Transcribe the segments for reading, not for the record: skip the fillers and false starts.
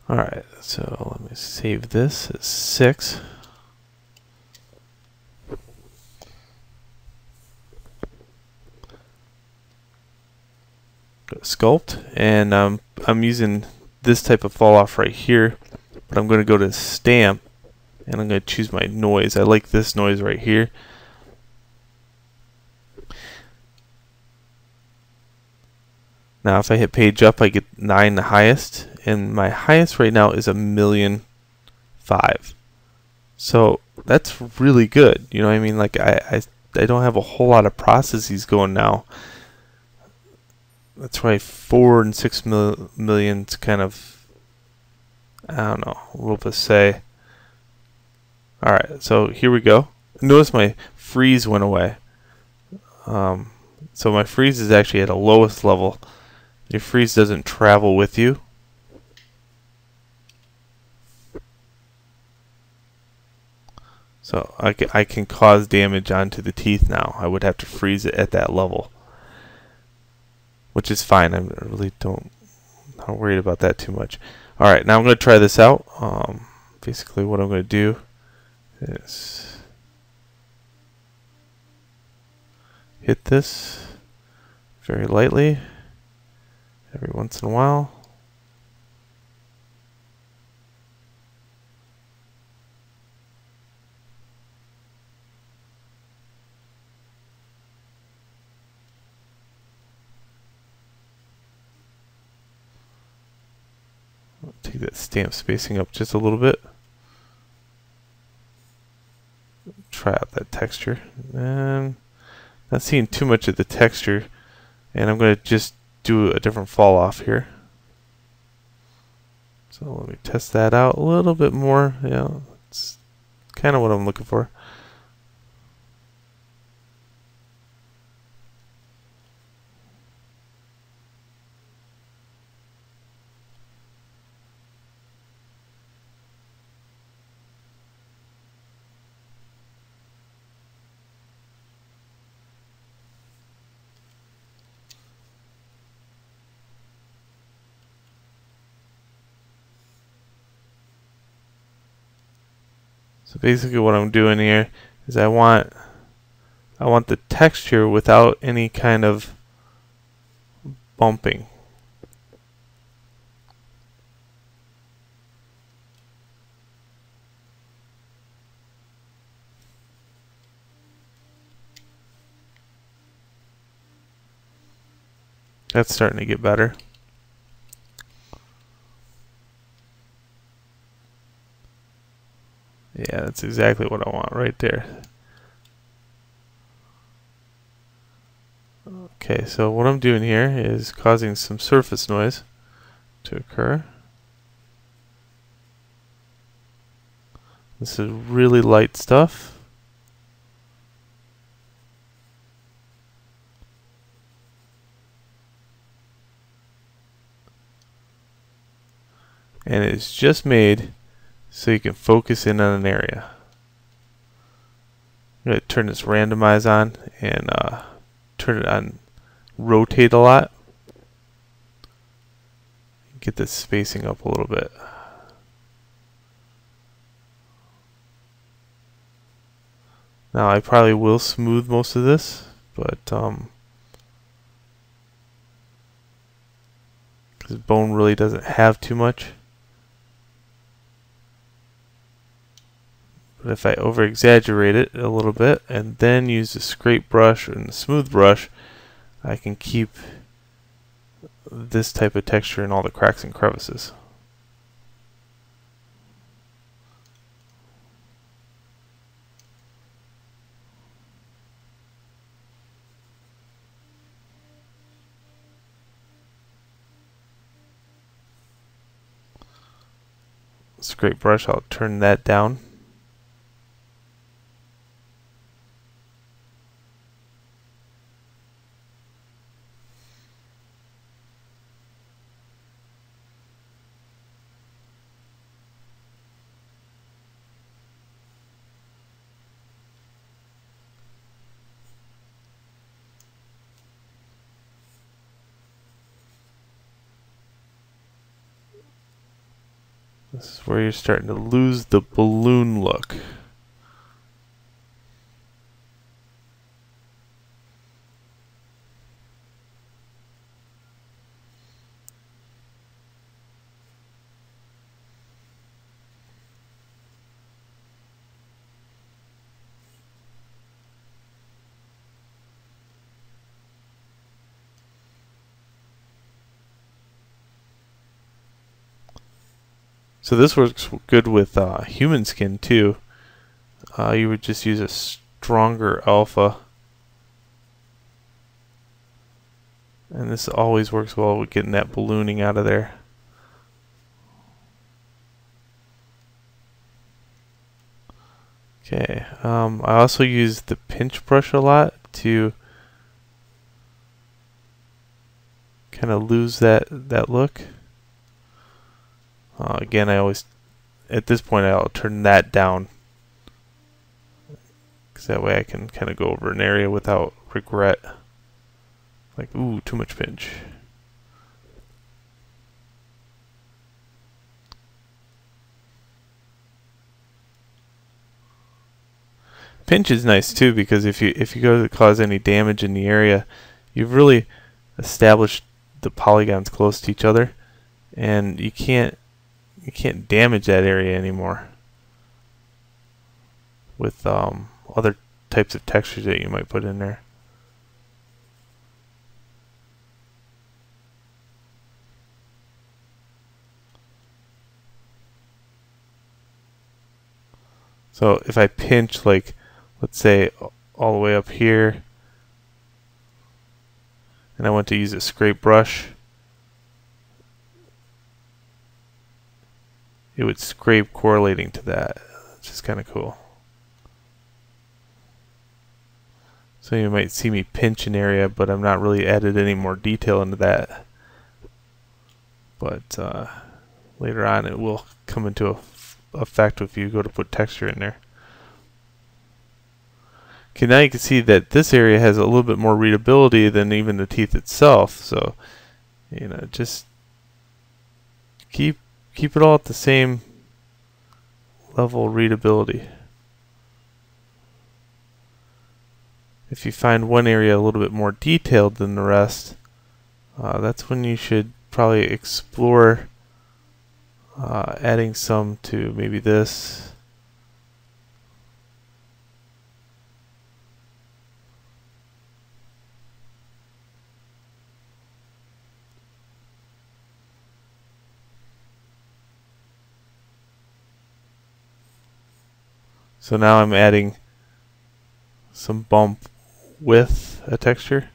Alright, so let me save this as 6. Go to sculpt, and I'm using this type of fall off right here, but I'm going to go to stamp, and I'm going to choose my noise. I like this noise right here. Now if I hit page up, I get 9, the highest, and my highest right now is 1,000,005. So that's really good. You know what I mean? Like I don't have a whole lot of processes going now. That's why 4 and 6 million's kind of, I don't know, a little bit say. Alright, so here we go. Notice my freeze went away. So my freeze is actually at a lowest level. Your freeze doesn't travel with you. So I can cause damage onto the teeth now. I would have to freeze it at that level, which is fine. I really not worried about that too much. Alright, now I'm going to try this out. Basically what I'm going to do is hit this very lightly every once in a while. Take that stamp spacing up just a little bit. Try out that texture. And not seeing too much of the texture, and I'm going to just do a different fall off here. So let me test that out a little bit more. Yeah, it's kind of what I'm looking for. So basically what I'm doing here is I want the texture without any kind of bumping. That's starting to get better. Yeah, that's exactly what I want right there. Okay, so what I'm doing here is causing some surface noise to occur. This is really light stuff. And it's just made so you can focus in on an area. I'm going to turn this randomize on and turn it on rotate a lot. Get this spacing up a little bit. Now I probably will smooth most of this, but because bone really doesn't have too much. But if I over exaggerate it a little bit and then use the scrape brush and the smooth brush, I can keep this type of texture in all the cracks and crevices. Scrape brush, I'll turn that down. This is where you're starting to lose the balloon look. So this works good with human skin too. You would just use a stronger alpha. And this always works well with getting that ballooning out of there. Okay, I also use the pinch brush a lot to kind of lose that look. Again, I always, at this point, I'll turn that down, because that way I can kind of go over an area without regret. Like, ooh, too much pinch. Pinch is nice too, because if you go to cause any damage in the area, you've really established the polygons close to each other, and you can't damage that area anymore with other types of textures that you might put in there. So if I pinch, like, let's say all the way up here, and I want to use a scrape brush, it would scrape correlating to that, which is kind of cool. So you might see me pinch an area, but I'm not really added any more detail into that. But later on it will come into effect if you go to put texture in there. Okay, now you can see that this area has a little bit more readability than even the teeth itself. So, you know, just keep it all at the same level of readability. If you find one area a little bit more detailed than the rest, that's when you should probably explore adding some to maybe this. So now I'm adding some bump with a texture.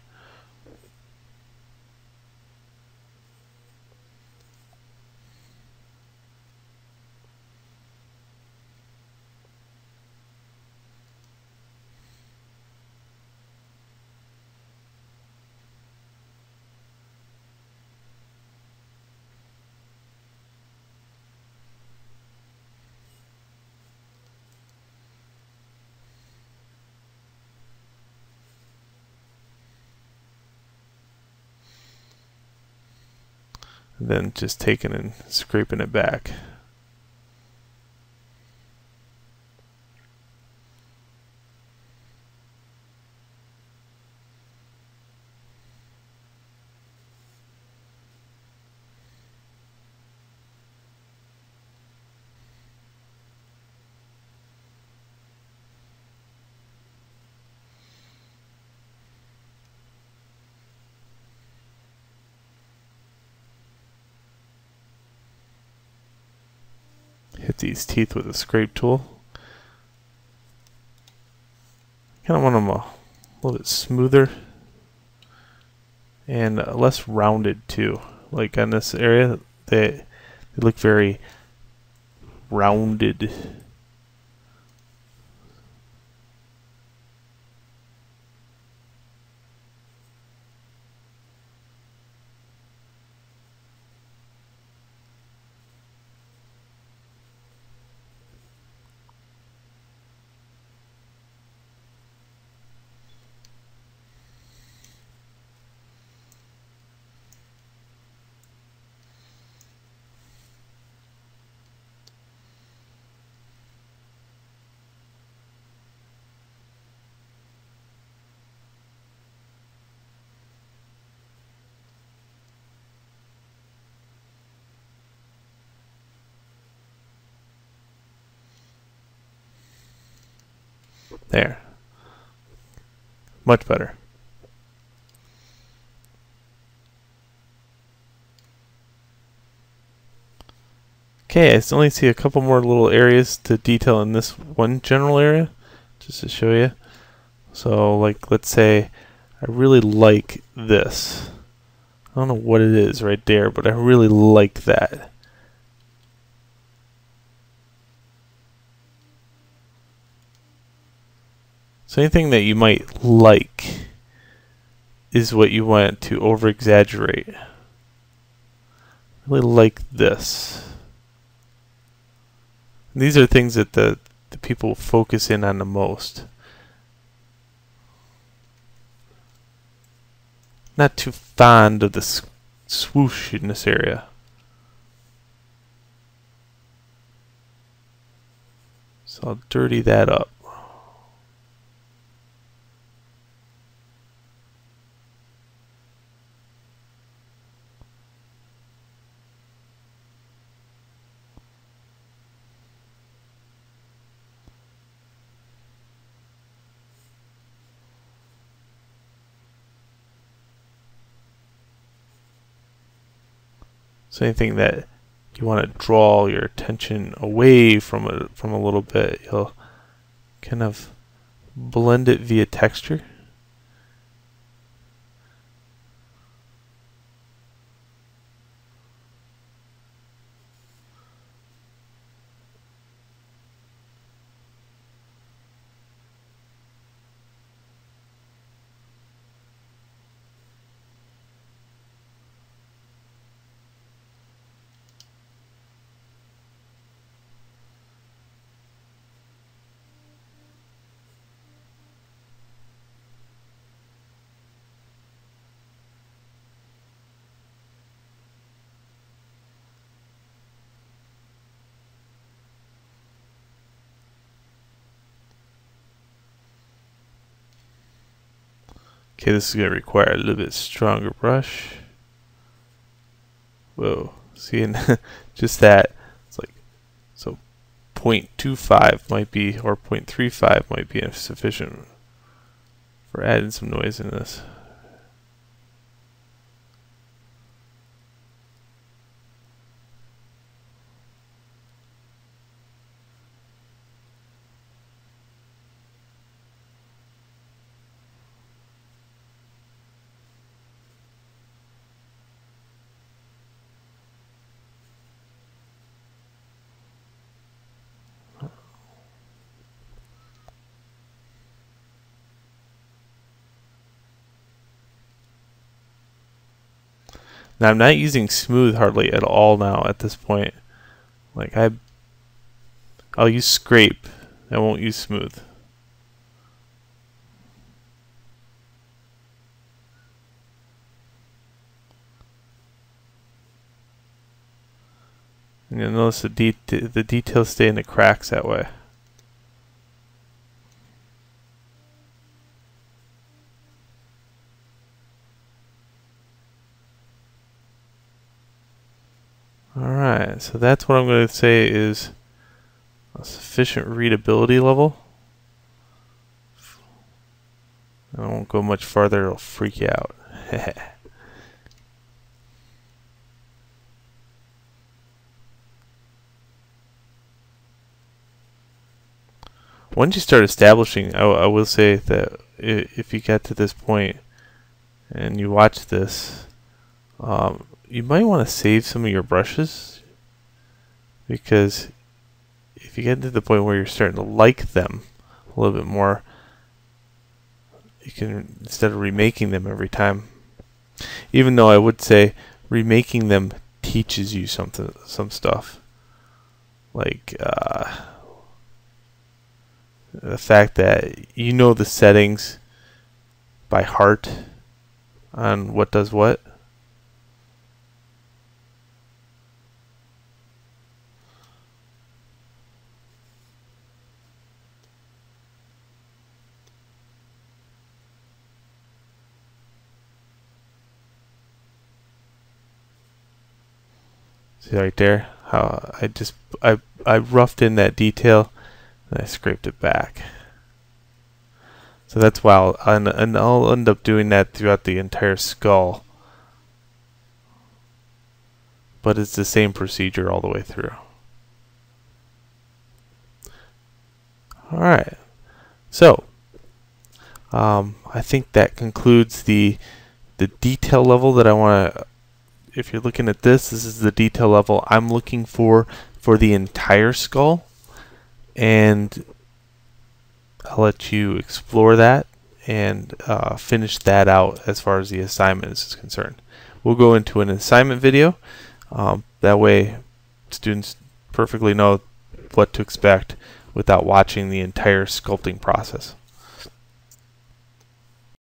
And then just taking and scraping it back. Hit these teeth with a scrape tool. Kind of want them a little bit smoother and less rounded too. Like on this area, they look very rounded. There. Much better. Okay, I only see a couple more little areas to detail in this one general area, just to show you. So, like, let's say I really like this. I don't know what it is right there, but I really like that. So anything that you might like is what you want to over-exaggerate. I really like this. These are things that the people focus in on the most. Not too fond of the swoosh in this area. So I'll dirty that up. So anything that you want to draw your attention away from a little bit, you'll kind of blend it via texture. Okay, this is going to require a little bit stronger brush. Whoa, see, and just that, it's like, so 0.25 might be, or 0.35 might be sufficient for adding some noise in this. Now I'm not using smooth hardly at all now at this point. Like I'll use scrape. I won't use smooth. And you'll notice the details stay in the cracks that way. Alright, so that's what I'm going to say is a sufficient readability level. I won't go much farther, it'll freak you out. Once you start establishing, I will say that if you get to this point and you watch this, you might want to save some of your brushes, because if you get to the point where you're starting to like them a little bit more, you can, instead of remaking them every time, even though I would say remaking them teaches you some stuff, like the fact that you know the settings by heart on what does what. See right there how I roughed in that detail and I scraped it back. So that's why and I'll end up doing that throughout the entire skull. But it's the same procedure all the way through. Alright, so I think that concludes the detail level that I want to. If you're looking at this is the detail level I'm looking for the entire skull, and I'll let you explore that and finish that out as far as the assignment is concerned. We'll go into an assignment video. That way students perfectly know what to expect without watching the entire sculpting process.